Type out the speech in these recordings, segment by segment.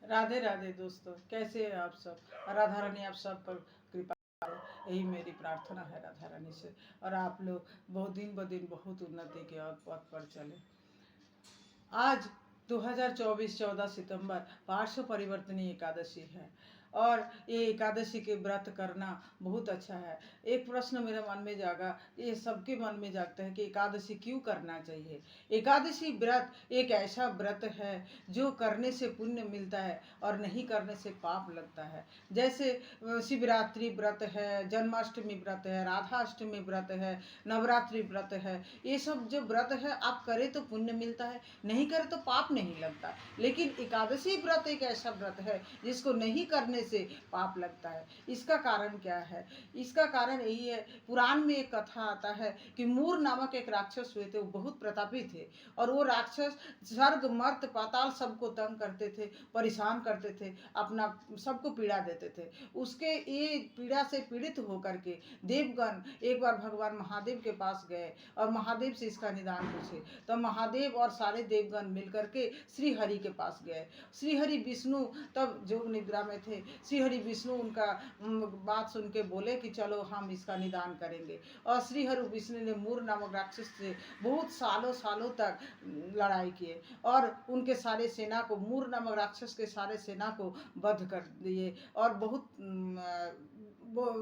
राधे राधे दोस्तों, कैसे हैं आप सब। राधा रानी आप सब पर कृपा करे, यही मेरी प्रार्थना है राधा रानी से। और आप लोग बहुत दिन ब दिन बहुत उन्नति के और पथ पर चले। आज 2024 14 सितंबर पार्श्व परिवर्तनी एकादशी है और ये एकादशी के व्रत करना बहुत अच्छा है। एक प्रश्न मेरे मन में जागा, ये सबके मन में जागता है कि एकादशी क्यों करना चाहिए। एकादशी व्रत एक ऐसा व्रत है जो करने से पुण्य मिलता है और नहीं करने से पाप लगता है। जैसे शिवरात्रि व्रत है, जन्माष्टमी व्रत है, राधाष्टमी व्रत है, नवरात्रि व्रत है। ये सब जो व्रत है आप करें तो पुण्य मिलता है, नहीं करे तो पाप नहीं लगता। लेकिन एकादशी व्रत एक ऐसा व्रत है जिसको नहीं करने से पाप लगता है। इसका कारण क्या है? इसका कारण यही है, पुराण में एक कथा आता है कि मूर नामक एक राक्षस हुए थे। वो बहुत प्रतापी थे और वो राक्षस स्वर्ग मर्त पाताल सबको तंग करते थे, परेशान करते थे, अपना सबको पीड़ा देते थे। उसके ये पीड़ा से पीड़ित होकर के देवगण एक बार भगवान महादेव के पास गए और महादेव से इसका निदान पूछे। तो महादेव और सारे देवगण मिलकर के श्री हरि के पास गए। श्री हरि विष्णु तब जोग निद्रा में थे। श्री हरि विष्णु उनका बात सुन के बोले कि चलो हम इसका निदान करेंगे। और श्री हरि विष्णु ने मूर नामक राक्षस से बहुत सालों सालों तक लड़ाई किए और उनके सारे सेना को, मूर नामक राक्षस के सारे सेना को वध कर दिए और बहुत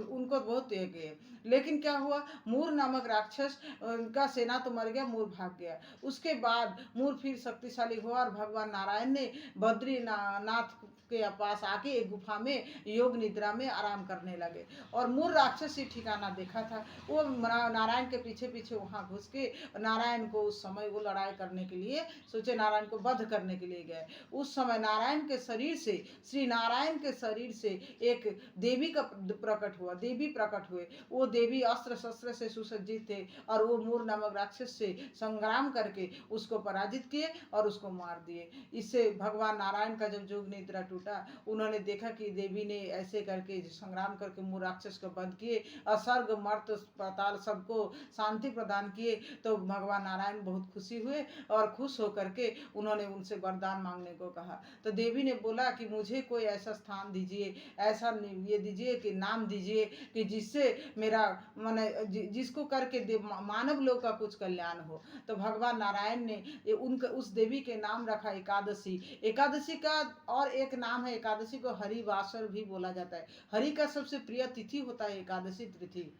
उनको बहुत ये किए। लेकिन क्या हुआ, मूर नामक राक्षस का सेना तो मर गया, मूर भाग गया। उसके बाद मूर फिर शक्तिशाली हुआ और भगवान नारायण ने बद्रीनाथ के पास आके एक गुफा में योग निद्रा में आराम करने लगे और मूर राक्षस ही ठिकाना देखा था। वो नारायण के पीछे पीछे वहाँ घुस के नारायण को उस समय वो लड़ाई करने के लिए सोचे, नारायण को वध करने के लिए गए। उस समय नारायण के शरीर से, श्री नारायण के शरीर से एक देवी का प्रकट हुआ, देवी प्रकट हुए। वो देवी अस्त्र शस्त्र से सुसज्जित थे और वो मूर नामक राक्षस से संग्राम करके उसको पराजित किए और उसको मार दिए। इससे भगवान नारायण का जब जोग निद्रा टूटा, उन्होंने देखा कि देवी ने ऐसे करके संग्राम करके मूर राक्षस को वध किए और स्वर्ग मर्त पाताल सबको शांति प्रदान किए। तो भगवान नारायण बहुत खुशी हुए और खुश होकर के उन्होंने उनसे वरदान मांगने को कहा। तो देवी ने बोला कि मुझे कोई ऐसा स्थान दीजिए, ऐसा ये दीजिए कि नाम दीजिए कि जिससे मेरा माने जिसको करके मानव लोग का कुछ कल्याण हो। तो भगवान नारायण ने उनका उस देवी के नाम रखा एकादशी। एकादशी का और एक नाम है, एकादशी को हरिवासर भी बोला जाता है। हरि का सबसे प्रिय तिथि होता है एकादशी तिथि।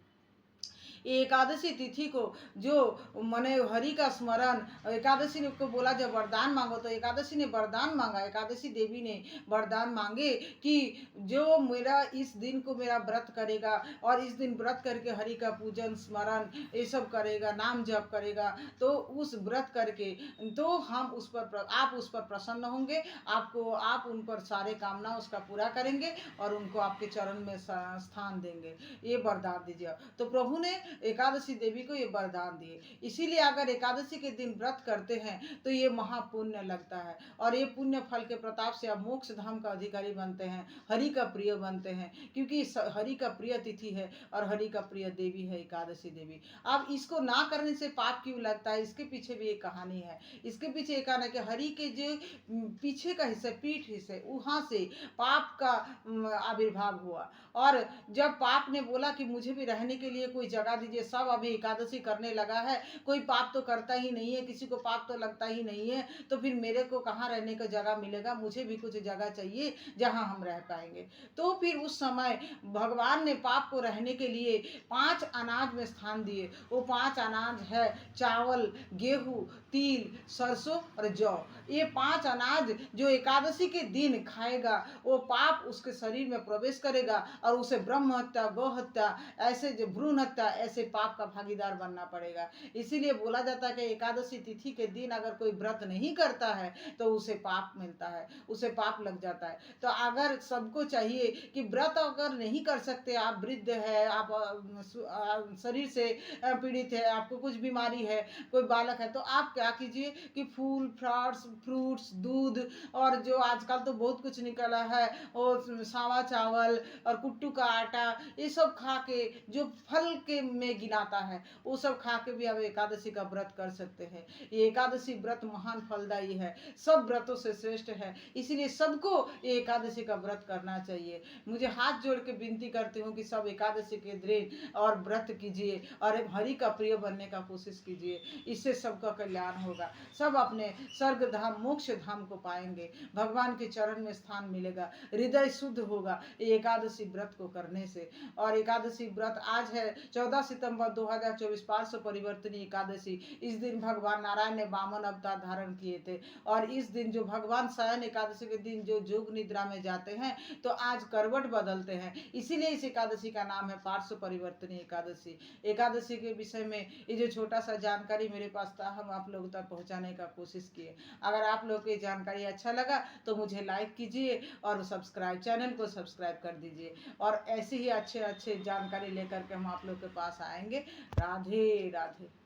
एकादशी तिथि को जो मने हरि का स्मरण, एकादशी को बोला जब वरदान मांगो, तो एकादशी ने वरदान मांगा। एकादशी देवी ने वरदान मांगे कि जो मेरा इस दिन को मेरा व्रत करेगा और इस दिन व्रत करके हरि का पूजन स्मरण ये सब करेगा, नाम जप करेगा, तो उस व्रत करके तो हम उस पर आप उस पर प्रसन्न होंगे, आपको आप उन पर सारे कामना उसका पूरा करेंगे और उनको आपके चरण में स्थान देंगे। ये वरदान दीजिए। तो प्रभु ने एकादशी देवी को ये वरदान दिए। इसीलिए अगर एकादशी के दिन व्रत करते हैं तो ये महापुण्य लगता है और ये पुण्य फल के प्रताप से आप मोक्ष धाम का अधिकारी बनते हैं, हरि का प्रिय बनते हैं, क्योंकि हरि का प्रिय तिथि है और हरि का प्रिय देवी है एकादशी देवी। अब इसको ना करने से पाप क्यों लगता है, इसके पीछे भी एक कहानी है। इसके पीछे एक कहानी है कि हरि के जो पीछे का हिस्सा, पीठ हिस्से, वहां से पाप का आविर्भाव हुआ और जब पाप ने बोला कि मुझे भी रहने के लिए कोई जगह दीजिए, सब अभी एकादशी करने लगा है, कोई पाप तो करता ही नहीं है, किसी को पाप तो लगता ही नहीं है, तो फिर मेरे को कहाँ रहने का जगह मिलेगा, मुझे भी कुछ जगह चाहिए जहाँ हम रह पाएंगे। तो फिर उस समय भगवान ने पाप को रहने के लिए 5 अनाज में स्थान दिए। वो 5 अनाज है चावल, गेहूँ, तिल, सरसों और जौ। ये 5 अनाज जो एकादशी के दिन खाएगा वो पाप उसके शरीर में प्रवेश करेगा और उसे ब्रह्म हत्या, गौ हत्या, ऐसे जो भ्रूण हत्या, ऐसे पाप का भागीदार बनना पड़ेगा। इसीलिए बोला जाता है कि एकादशी तिथि के दिन अगर कोई व्रत नहीं करता है तो उसे पाप मिलता है, उसे पाप लग जाता है। तो अगर सबको चाहिए कि व्रत अगर नहीं कर सकते, आप वृद्ध है, आप शरीर से पीड़ित है, आपको कुछ बीमारी है, कोई बालक है, तो आप क्या कीजिए कि फूल फ्रूट्स, दूध और जो आजकल तो बहुत कुछ निकला है वो सावा चावल और कुट्टू का आटा, ये सब खा के जो फल के में गिनाता है, वो सब खा के भी आप एकादशी का व्रत कर सकते हैं। ये एकादशी व्रत महान फलदायी है, सब व्रतों से श्रेष्ठ है, इसीलिए सबको ये एकादशी का व्रत करना चाहिए। मुझे हाथ जोड़ के विनती करती हूँ कि सब एकादशी के दिन और व्रत कीजिए और हरि का प्रिय बनने का कोशिश कीजिए, इससे सबका कल्याण होगा। सब अपने स्वर्ग धाम मोक्ष धाम को पाएंगे, भगवान के चरण में स्थान मिलेगा, हृदय शुद्ध होगा एकादशी व्रत को करने से। और एकादशी व्रत आज है 14 सितंबर 2024 पार्श्व परिवर्तनीय एकादशी। इस दिन भगवान नारायण ने वामन अवतार धारण किए थे, और इस दिन जो भगवान शयन एकादशी के दिन जो जोग निद्रा में जाते हैं तो आज करवट बदलते हैं, इसीलिए इस एकादशी का नाम है पार्श्व परिवर्तनीय एकादशी। एकादशी के विषय में ये जो छोटा सा जानकारी मेरे पास था, हम आप लोगों तक पहुंचाने का कोशिश किए। अगर आप लोग को ये जानकारी अच्छा लगा तो मुझे लाइक कीजिए और चैनल को सब्सक्राइब कर दीजिए, और ऐसे ही अच्छे अच्छे जानकारी लेकर के हम आप लोग के पास आएंगे। राधे राधे।